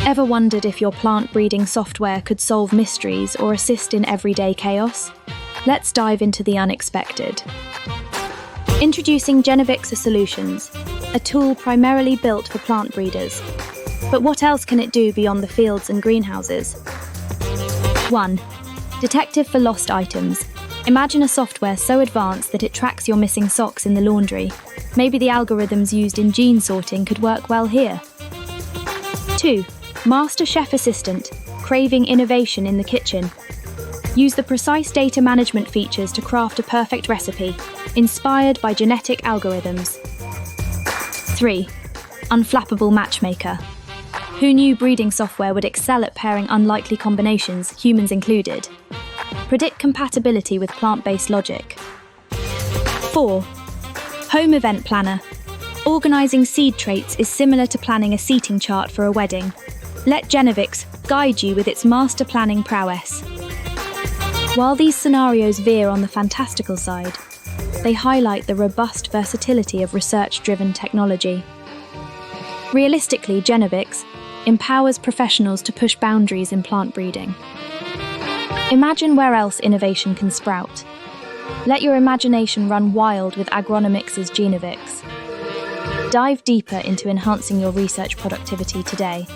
Ever wondered if your plant breeding software could solve mysteries or assist in everyday chaos? Let's dive into the unexpected. Introducing Genovix Solutions, a tool primarily built for plant breeders. But what else can it do beyond the fields and greenhouses? 1. Detective for lost items. Imagine a software so advanced that it tracks your missing socks in the laundry. Maybe the algorithms used in gene sorting could work well here. 2. Master Chef Assistant, craving innovation in the kitchen. Use the precise data management features to craft a perfect recipe, inspired by genetic algorithms. 3. Unflappable Matchmaker. Who knew breeding software would excel at pairing unlikely combinations, humans included? Predict compatibility with plant-based logic. 4. Home Event Planner. Organising seed traits is similar to planning a seating chart for a wedding. Let Genovix guide you with its master planning prowess. While these scenarios veer on the fantastical side, they highlight the robust versatility of research-driven technology. Realistically, Genovix empowers professionals to push boundaries in plant breeding. Imagine where else innovation can sprout. Let your imagination run wild with Agronomix's Genovix. Dive deeper into enhancing your research productivity today.